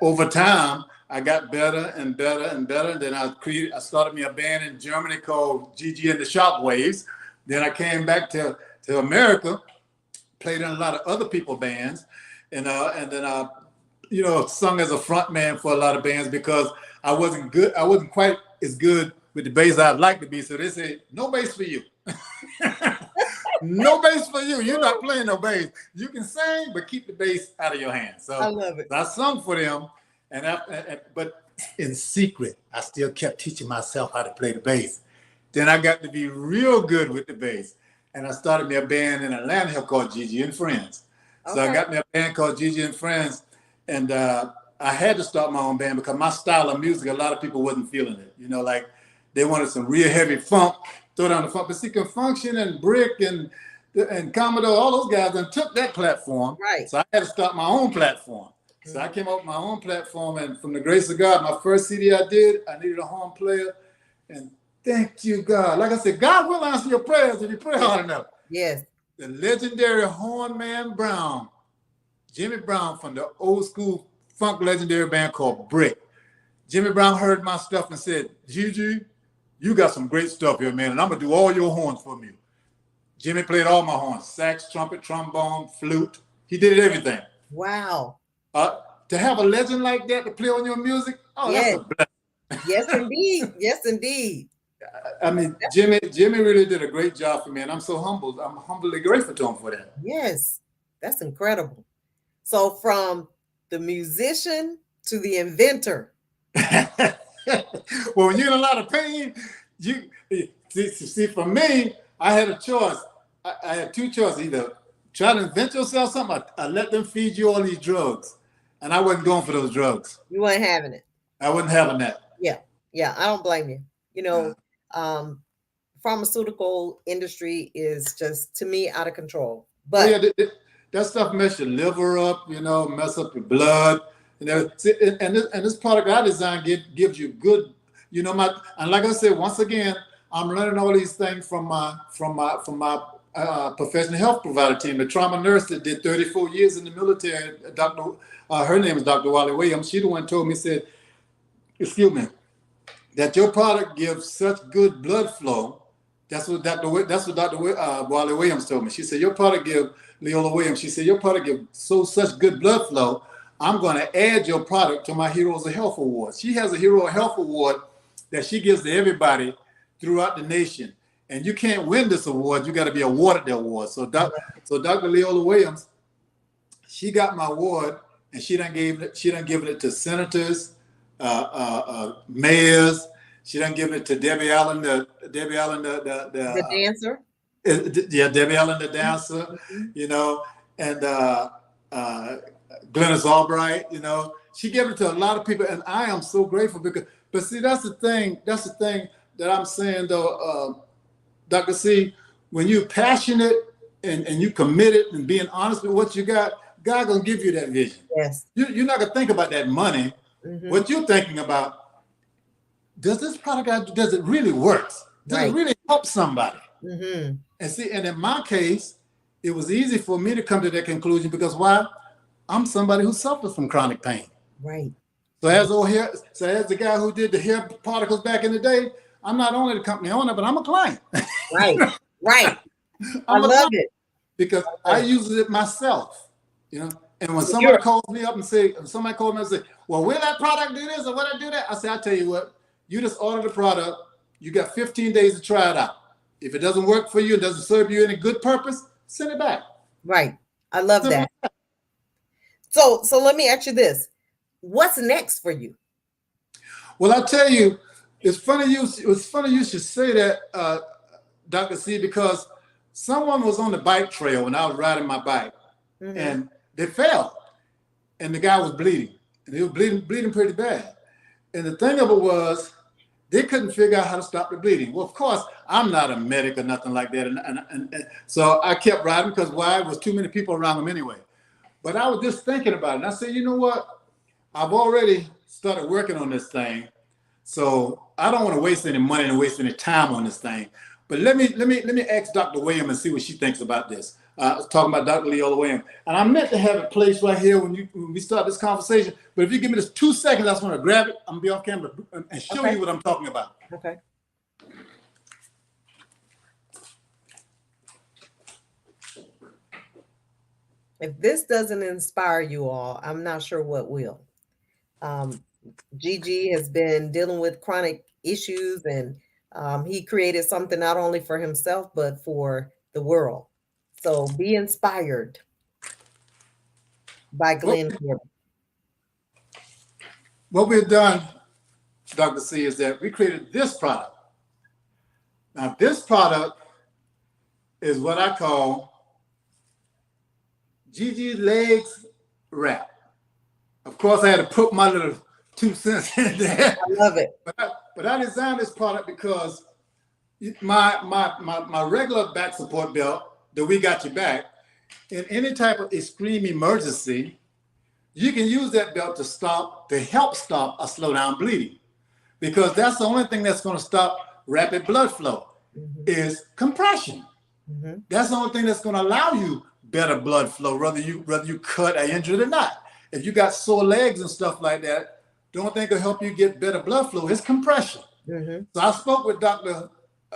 over time, I got better and better and better. And then I started me a band in Germany called Gigi and the Shockwaves. Then I came back to America, played in a lot of other people's bands, and then I, sung as a front man for a lot of bands because I wasn't good. I wasn't quite as good with the bass I'd like to be. So they said, no bass for you. No bass for you. You're not playing no bass. You can sing, but keep the bass out of your hands. I So love it. I sung for them, but in secret, I still kept teaching myself how to play the bass. Then I got to be real good with the bass, and I started me a band in Atlanta here called Gigi and Friends. So I Okay. got me a band called Gigi and Friends, and I had to start my own band because my style of music, a lot of people wasn't feeling it. Like they wanted some real heavy funk, throw down the funk. But see, Confunction and Brick and Commodore, all those guys done took that platform. Right. So I had to start my own platform. So I came up with my own platform, and from the grace of God, my first CD I did, I needed a horn player, and thank you, God. Like I said, God will answer your prayers if you pray hard enough. Yes. The legendary horn man Brown, Jimmy Brown from the old school funk legendary band called Brick. Jimmy Brown heard my stuff and said, Gigi, you got some great stuff here, man, and I'm going to do all your horns for you. Jimmy played all my horns, sax, trumpet, trombone, flute. He did everything. Wow. To have a legend like that to play on your music, yes. That's a blessing. Yes, indeed. Yes, indeed. I mean, Jimmy really did a great job for me, and I'm so humbled. I'm humbly grateful to him for that. Yes, that's incredible. So from the musician to the inventor. Well, when you're in a lot of pain, you see, for me, I had a choice. I had two choices: either try to invent yourself something, or let them feed you all these drugs. And I wasn't going for those drugs. You weren't having it. I wasn't having that. Yeah. I don't blame you. You know, pharmaceutical industry is just, to me, out of control. But that stuff mess your liver up, mess up your blood. And this product I designed gives you good, and like I said, once again, I'm learning all these things from my professional health provider team, the trauma nurse that did 34 years in the military. Her name is Dr. Wally Williams. She the one told me, said, excuse me, that your product gives such good blood flow. That's what Dr. Wally Williams told me. She said, your product gives, Leola Williams, she said, your product gives such good blood flow. I'm going to add your product to my Heroes of Health Award. She has a Hero of Health Award that she gives to everybody throughout the nation. And you can't win this award. You got to be awarded the award. So Dr. Leola Williams, she got my award, and she done given it to senators, mayors. She done given it to Debbie Allen, the dancer. Yeah, Debbie Allen, the dancer. And Glennis Albright. She gave it to a lot of people, and I am so grateful because. But see, that's the thing that I'm saying though, Dr. C. When you're passionate and you committed and being honest with what you got, God gonna give you that vision. Yes. You're not gonna think about that money. Mm-hmm. What you're thinking about, does this product, does it really work? Does it really help somebody? Mm-hmm. And see, and in my case, it was easy for me to come to that conclusion because why? I'm somebody who suffers from chronic pain. Right. So as the guy who did the hair particles back in the day, I'm not only the company owner, but I'm a client. Right. I love it. Because I use it myself, And when somebody calls me up and say, well, will that product do this or will I do that? I say, I tell you what, you just order the product. You got 15 days to try it out. If it doesn't work for you, it doesn't serve you any good purpose, send it back. Right. I love that. So let me ask you this. What's next for you? Well, I tell you, it's funny you should say that, Dr. C, because someone was on the bike trail when I was riding my bike, mm-hmm. and they fell, and the guy was bleeding, and he was bleeding pretty bad. And the thing of it was, they couldn't figure out how to stop the bleeding. Well, of course, I'm not a medic or nothing like that, and so I kept riding because why? There was too many people around him anyway. But I was just thinking about it, and I said, you know what? I've already started working on this thing, so I don't want to waste any money and waste any time on this thing. But let me ask Dr. Williams and see what she thinks about this. I was talking about Dr. Leola Williams, and I meant to have it placed right here when we start this conversation. But if you give me just 2 seconds, I just want to grab it. I'm gonna be off camera and show you what I'm talking about. Okay. If this doesn't inspire you all, I'm not sure what will. Gigi has been dealing with chronic issues, and he created something not only for himself, but for the world. So be inspired by Glenn. What we've done, Dr. C, is that we created this product. Now, this product is what I call Gigi Legs Wrap. Of course, I had to put my little 2 cents in there. I love it. But I designed this product because My regular back support belt that we got you back in any type of extreme emergency, you can use that belt to help stop or slow down bleeding, because that's the only thing that's going to stop rapid blood flow is compression. That's the only thing that's going to allow you better blood flow, whether you cut or injured or not. If you got sore legs and stuff like that, the only thing that can help you get better blood flow is compression. So I spoke with Dr.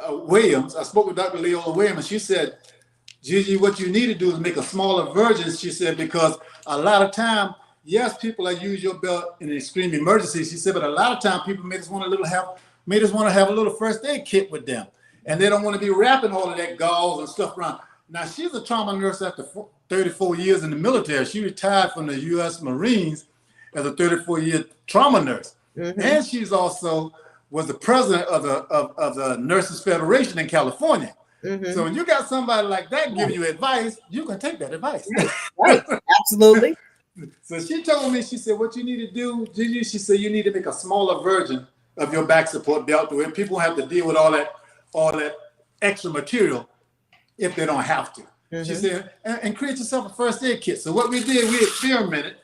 Williams. I spoke with Dr. Leola Williams, and she said, Gigi, what you need to do is make a smaller version, she said, because a lot of time, yes, people use your belt in an extreme emergency, she said, but a lot of time people may just want to have a little first aid kit with them. And they don't want to be wrapping all of that gauze and stuff around. Now, she's a trauma nurse after 34 years in the military. She retired from the U.S. Marines as a 34-year trauma nurse. And she's also was the president of the Nurses Federation in California. So when you got somebody like that giving you advice, you can take that advice. Right. Absolutely. So she told me, she said, what you need to do, Gigi, she said, you need to make a smaller version of your back support belt where people have to deal with all that extra material if they don't have to. She said, and create yourself a first aid kit. So what we did, we experimented.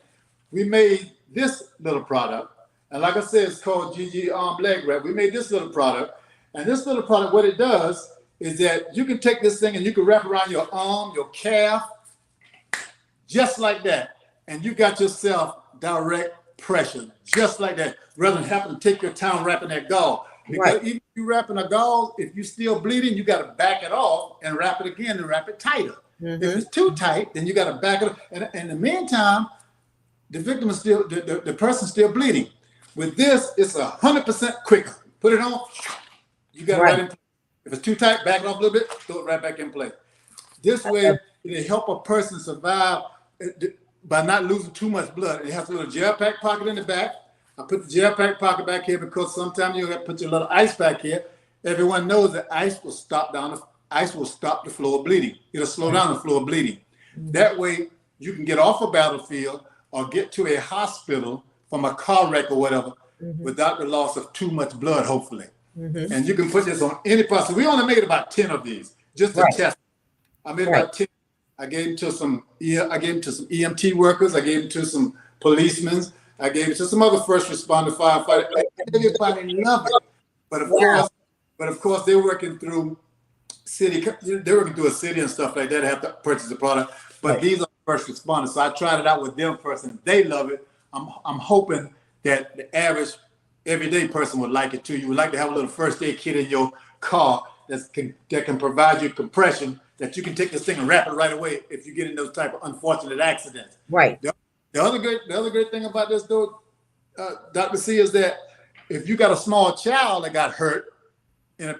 We made this little product. And like I said, it's called Gigi Arm Leg Wrap. We made this little product. And this little product, what it does is that you can take this thing and you can wrap around your arm, your calf, just like that. And you got yourself direct pressure, just like that, rather than having to take your time wrapping that gauze. Because even if you're wrapping a gauze, if you're still bleeding, you got to back it off and wrap it again and wrap it tighter. If it's too tight, then you got to back it up. And in the meantime, the victim is still, the person's still bleeding. With this, it's 100% quicker. Put it on, you got it right in place. If it's too tight, back it off a little bit, throw it right back in place. This way, it'll help a person survive by not losing too much blood. It has a little gel pack pocket in the back. I put the gel pack pocket back here because sometimes you have to put your little ice back here. Everyone knows that ice will stop the flow of bleeding. It'll slow down the flow of bleeding. That way, you can get off a battlefield or get to a hospital from a car wreck or whatever without the loss of too much blood, hopefully. And you can put this on any person. We only made about 10 of these just to test. I made about 10. I gave them to some EMT workers. I gave them to some policemen. I gave it to some other first responder firefighters. Everybody loved it. But of course, they're working through city. They're working through a city and stuff like that. They have to purchase the product. But these are first responders. So I tried it out with them first, and they love it. I'm hoping that the average everyday person would like it too. You would like to have a little first aid kit in your car that can provide you compression, that you can take this thing and wrap it right away if you get in those type of unfortunate accidents. Right. The other great thing about this, though, Dr. C, is that if you got a small child that got hurt in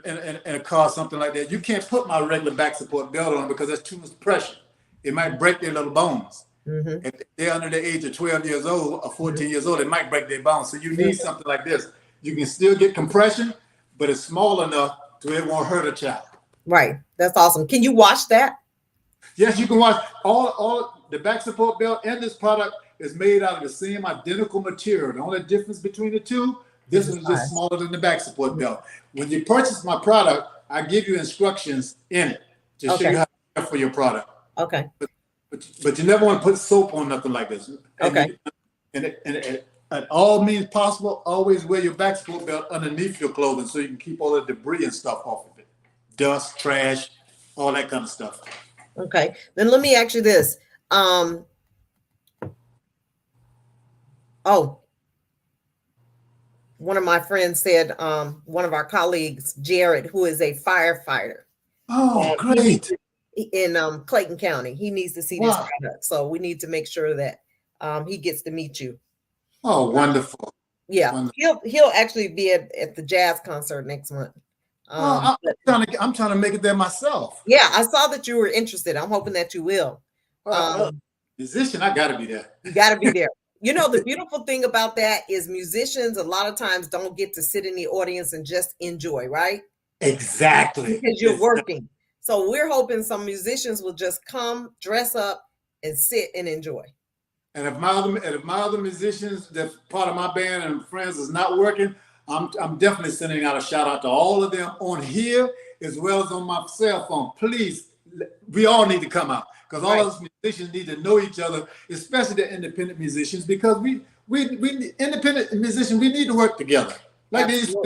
a car, something like that, you can't put my regular back support belt on because that's too much pressure. It might break their little bones. If they're under the age of 12 years old or 14 years old, it might break their bones. So you need something like this. You can still get compression, but it's small enough to it won't hurt a child. Right. That's awesome. Can you wash that? Yes, you can wash. All the back support belt and this product is made out of the same identical material. The only difference between the two, this one is just smaller than the back support belt. When you purchase my product, I give you instructions in it to show you how to care for your product. Okay. But you never want to put soap on nothing like this. And at all means possible, always wear your back support belt underneath your clothing so you can keep all the debris and stuff off of it. Dust, trash, all that kind of stuff. Okay. Then let me ask you this. One of my friends said, one of our colleagues, Jared, who is a firefighter. Oh, great. In Clayton County. He needs to see this product. So we need to make sure that he gets to meet you. Oh, wonderful. Yeah. Wonderful. He'll actually be at the jazz concert next month. I'm trying to make it there myself. Yeah, I saw that you were interested. I'm hoping that you will. Musician, I gotta be there. You gotta be there. You know, the beautiful thing about that is musicians a lot of times don't get to sit in the audience and just enjoy, right? Exactly. Because you're working. So we're hoping some musicians will just come, dress up, and sit and enjoy. And if my other musicians, that's part of my band and friends, is not working, I'm definitely sending out a shout out to all of them on here as well as on my cell phone. Please, we all need to come out because all of us musicians need to know each other, especially the independent musicians, because we independent musicians, we need to work together like they used to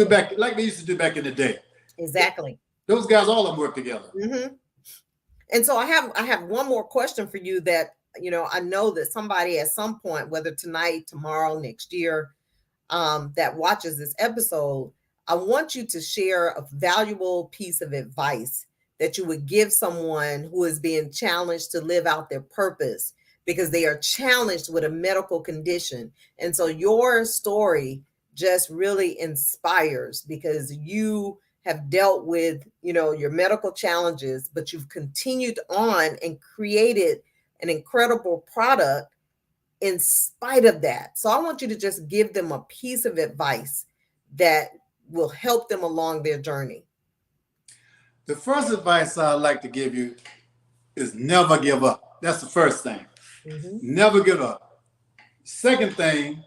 do back in the day. Exactly. Those guys, all of them work together. Mm-hmm. And so I have one more question for you that, I know that somebody at some point, whether tonight, tomorrow, next year, that watches this episode, I want you to share a valuable piece of advice that you would give someone who is being challenged to live out their purpose because they are challenged with a medical condition. And so your story just really inspires because you have dealt with, your medical challenges, but you've continued on and created an incredible product in spite of that. So I want you to just give them a piece of advice that will help them along their journey. The first advice I'd like to give you is never give up. That's the first thing. Mm-hmm. Never give up. Second thing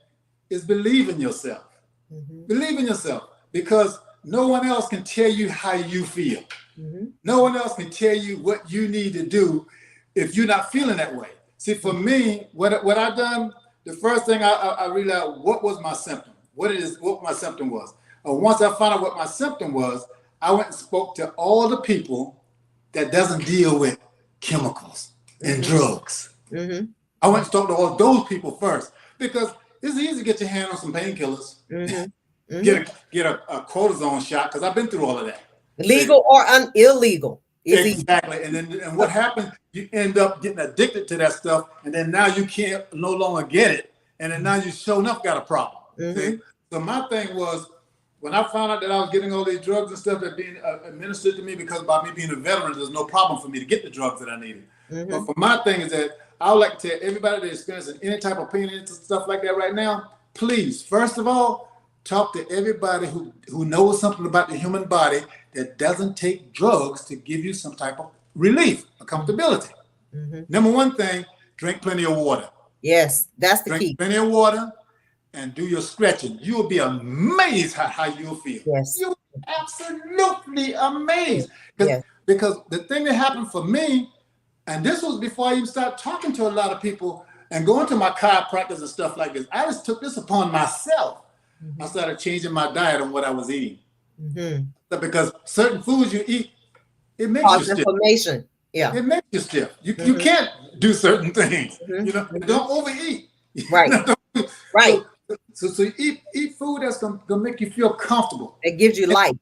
is believe in yourself. Mm-hmm. Believe in yourself because no one else can tell you how you feel. Mm-hmm. No one else can tell you what you need to do if you're not feeling that way. See, for me, what I done, the first thing I realized what was my symptom, what my symptom was. Once I found out what my symptom was, I went and spoke to all the people that doesn't deal with chemicals and drugs. Mm-hmm. I went and talked to all those people first because it's easy to get your hand on some painkillers, mm-hmm. get a cortisone shot because I've been through all of that. Legal or illegal. Exactly. And what happens, you end up getting addicted to that stuff, and then now you can't no longer get it, and then now you sure enough got a problem. Mm-hmm. So my thing was, when I found out that I was getting all these drugs and stuff that being administered to me because by me being a veteran, there's no problem for me to get the drugs that I needed. Mm-hmm. But for my thing is that I would like to tell everybody that's experiencing any type of pain and stuff like that right now, please, first of all, talk to everybody who knows something about the human body that doesn't take drugs to give you some type of relief or comfortability. Mm-hmm. Number one thing, drink plenty of water. Yes, that's the key. Drink plenty of water and do your stretching. You will be amazed how you'll feel. Yes. You'll be absolutely amazed. Yes. Because the thing that happened for me, and this was before I even started talking to a lot of people and going to my chiropractors and stuff like this, I just took this upon myself. Mm-hmm. I started changing my diet on what I was eating. Mm-hmm. Because certain foods you eat, it makes you stiff. Inflammation. Yeah. It makes you stiff. You can't do certain things. Mm-hmm. Don't overeat. Right. Right. So you eat food that's gonna make you feel comfortable. It gives you life.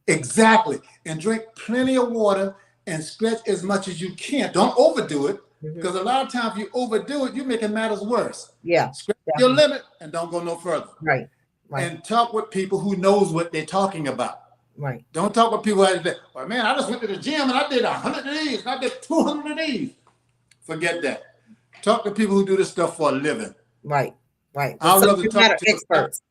Exactly. And drink plenty of water and stretch as much as you can. Don't overdo it. Because a lot of times you overdo it, you're making matters worse. Yeah. Stretch your limit and don't go no further. Right. And talk with people who knows what they're talking about. Right. Don't talk with people that, well, man, I just went to the gym and I did 100 of these and I did 200 of these. Forget that. Talk to people who do this stuff for a living. Right. Right. I'd rather talk to experts.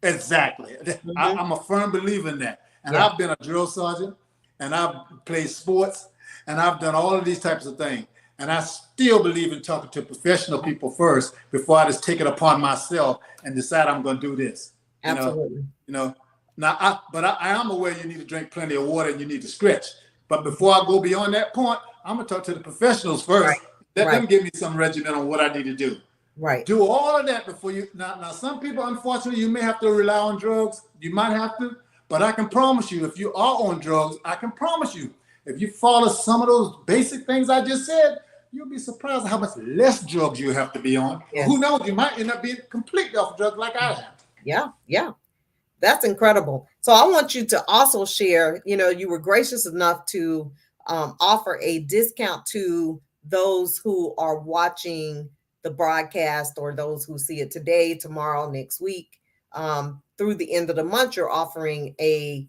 Exactly. Mm-hmm. I'm a firm believer in that. And I've been a drill sergeant and I've played sports and I've done all of these types of things. And I still believe in talking to professional people first before I just take it upon myself and decide I'm going to do this. Absolutely. Now, I am aware you need to drink plenty of water and you need to stretch. But before I go beyond that point, I'm going to talk to the professionals first. Right. Let them give me some regimen on what I need to do. Right. Do all of that before you. Now, some people, unfortunately, you may have to rely on drugs. You might have to. But I can promise you, if you are on drugs, I can promise you, if you follow some of those basic things I just said, you'll be surprised how much less drugs you have to be on. Yes. Who knows? You might end up being completely off drugs like I have. Yeah. That's incredible. So I want you to also share, you were gracious enough to offer a discount to those who are watching the broadcast or those who see it today, tomorrow, next week. Through the end of the month, you're offering a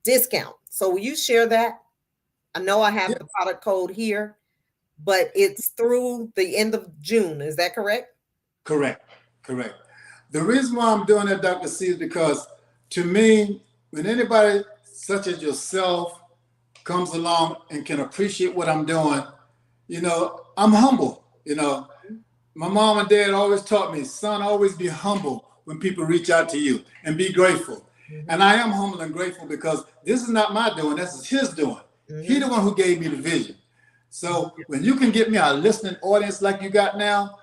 discount. So will you share that? I know I have the product code here, but it's through the end of June. Is that correct? Correct. The reason why I'm doing that, Dr. C, is because to me, when anybody such as yourself comes along and can appreciate what I'm doing, I'm humble. My mom and dad always taught me, son, always be humble when people reach out to you and be grateful. And I am humble and grateful because this is not my doing, this is his doing. He the one who gave me the vision. So when you can get me a listening audience like you got now,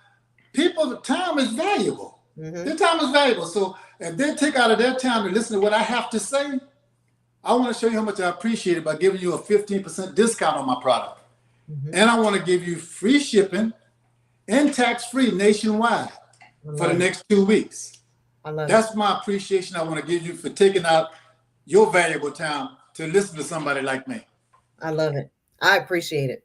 people, the time is valuable. Their time is valuable. So if they take out of their time to listen to what I have to say, I want to show you how much I appreciate it by giving you a 15% discount on my product. And I want to give you free shipping and tax-free nationwide for the next 2 weeks. That's my appreciation I want to give you for taking out your valuable time to listen to somebody like me. I love it. I appreciate it.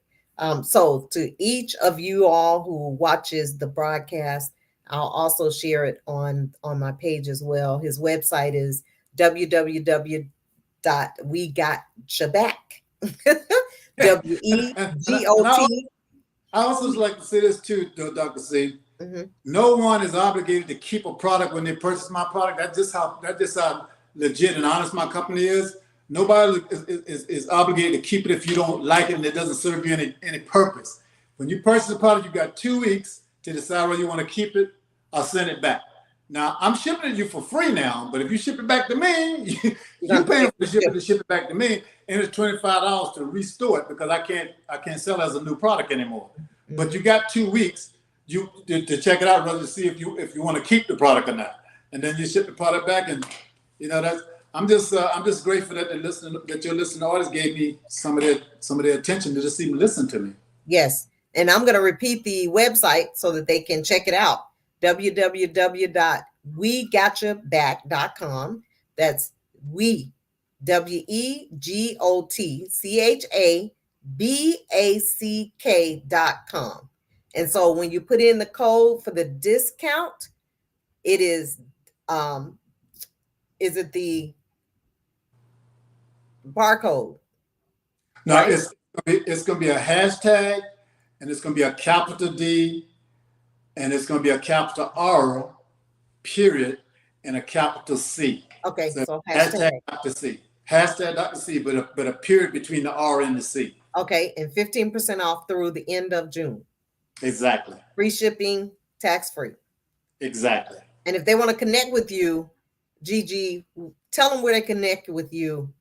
So to each of you all who watches the broadcast, I'll also share it on my page as well. His website is www.wegotchaback. WEGOT. I also like to say this too, Dr. C. No one is obligated to keep a product when they purchase my product. That's just how legit and honest my company is. Nobody is obligated to keep it if you don't like it and it doesn't serve you any purpose. When you purchase a product, you got 2 weeks to decide whether you want to keep it or send it back. Now, I'm shipping it to you for free now, but if you ship it back to me, you're paying for the shipping to ship it back to me, and it's $25 to restore it because I can't sell it as a new product anymore. But you got 2 weeks to check it out, rather to see if you want to keep the product or not, and then you ship the product back, and I'm just grateful that your listening audience gave me some of their attention to just even listen to me. Yes, and I'm going to repeat the website so that they can check it out. www.wegotchaback.com. That's WeGotchaback.com. And so when you put in the code for the discount, it is it the barcode? No, right? It's going to be a hashtag, and it's going to be a capital D, and it's going to be a capital R, period, and a capital C. Okay, so hashtag Dr. C. Hashtag Dr. C, but a period between the R and the C. Okay, and 15% off through the end of June. Exactly. Free shipping, tax-free. Exactly. And if they want to connect with you, Gigi, tell them where they connect with you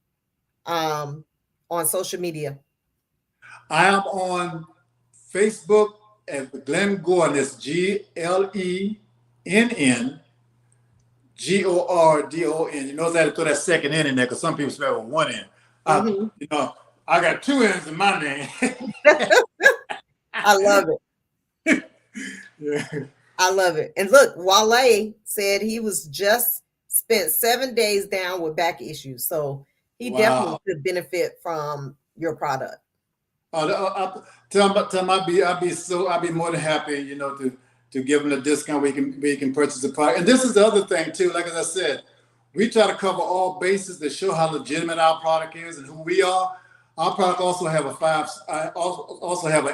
on social media. I am on Facebook at Glenn Gordon. It's GLENNGORDON. You notice I had to throw that second N in there because some people spell with one N. I got two N's in my name. I love it. Yeah. I love it. And look, Wale said he was just spent 7 days down with back issues. So he definitely could benefit from your product. Tell him I'd be more than happy, to give him a discount where he can purchase the product. And this is the other thing too. Like as I said, we try to cover all bases to show how legitimate our product is and who we are. Our product also have an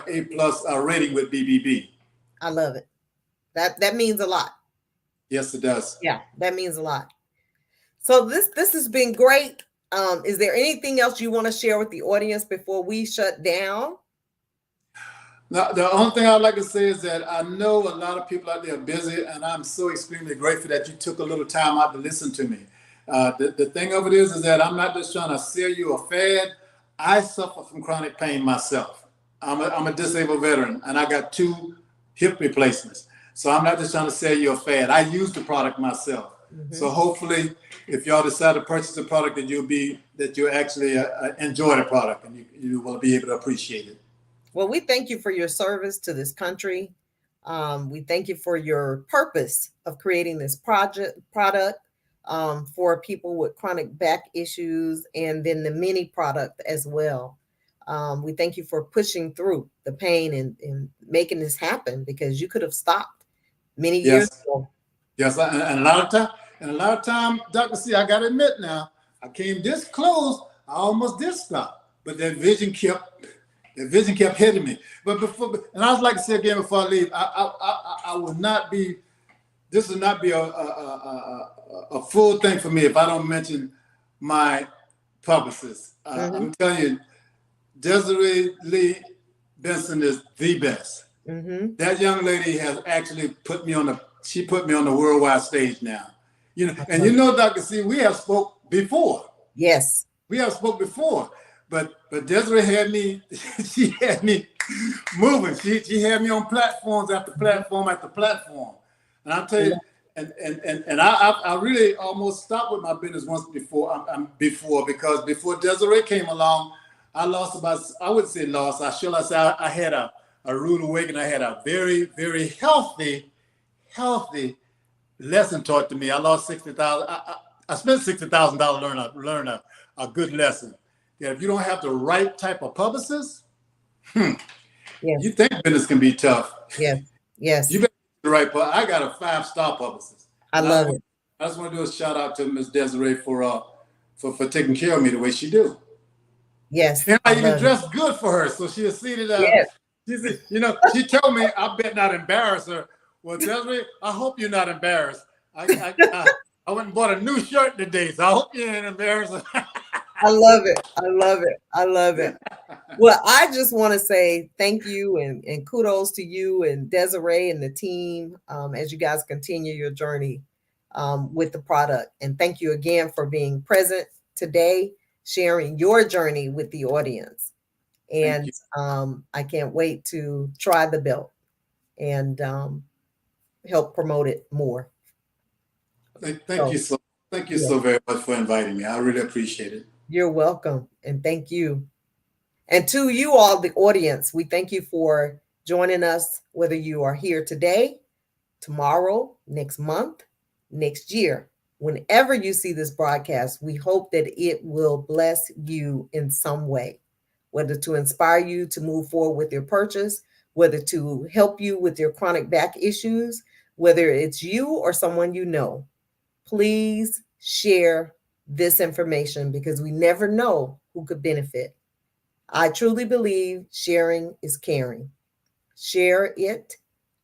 A+ rating with BBB. I love it. That means a lot. Yes, it does. Yeah, that means a lot. So this has been great. Is there anything else you want to share with the audience before we shut down? Now, the only thing I'd like to say is that I know a lot of people out there are busy, and I'm so extremely grateful that you took a little time out to listen to me. The thing of it is that I'm not just trying to sell you a fad. I suffer from chronic pain myself. I'm a disabled veteran, and I got 2 hip replacements. So I'm not just trying to sell you a fad. I use the product myself. So hopefully, if y'all decide to purchase the product, that you'll actually enjoy the product and you will be able to appreciate it. Well, we thank you for your service to this country. We thank you for your purpose of creating this product for people with chronic back issues, and then the mini product as well. We thank you for pushing through the pain and making this happen, because you could have stopped many years ago. Yes, and a lot of time, Dr. C, I got to admit now, I came this close, I almost did stop, but that vision kept hitting me. But and I would like to say again before I leave, I will not be. This will not be a full thing for me if I don't mention my publicist. I'm telling you, Desiree Lee Benson is the best. That young lady has actually put me on the worldwide stage now. And you know, Dr. C, we have spoke before. Yes. We have spoke before, but Desiree had me. She had me moving. She had me on platforms after platform after platform, and I'll tell you. And I really almost stopped with my business once before because before Desiree came along, I lost about, I wouldn't say lost, I say I had a rude awakening. I had a very, very healthy lesson taught to me. I lost 60,000. I spent $60,000 learn a good lesson. Yeah, if you don't have the right type of publicist, Yes. you think business can be tough. Yes. Yes. You better get the right. But I got a 5-star publicist. I love it. I just want to do a shout out to Miss Desiree for taking care of me the way she do. Yes. And I even love it. dressed good for her, so she seated. Yes. She told me I bet not embarrass her. Well, Desiree, I hope you're not embarrassed. I went and bought a new shirt today, so I hope you ain't embarrassed. I love it. I love it. I love it. Well, I just want to say thank you and kudos to you and Desiree and the team as you guys continue your journey with the product. And thank you again for being present today, sharing your journey with the audience. And I can't wait to try the belt and help promote it more. Thank you so very much for inviting me. I really appreciate it. You're welcome. And thank you. And to you all, the audience, we thank you for joining us, whether you are here today, tomorrow, next month, next year. Whenever you see this broadcast, we hope that it will bless you in some way, whether to inspire you to move forward with your purchase, whether to help you with your chronic back issues, whether it's you or someone you know. Please share this information because we never know who could benefit. I truly believe sharing is caring. Share it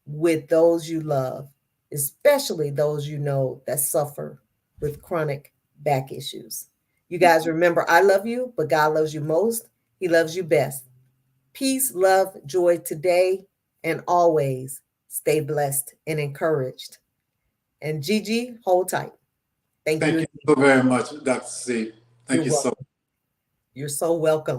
with those you love, especially those you know that suffer with chronic back issues. You guys remember, I love you, but God loves you most. He loves you best. Peace, love, joy today and always. Stay blessed and encouraged. And Gigi, hold tight. Thank you. Thank you so very much, Dr. C. Thank you so much. You're so welcome.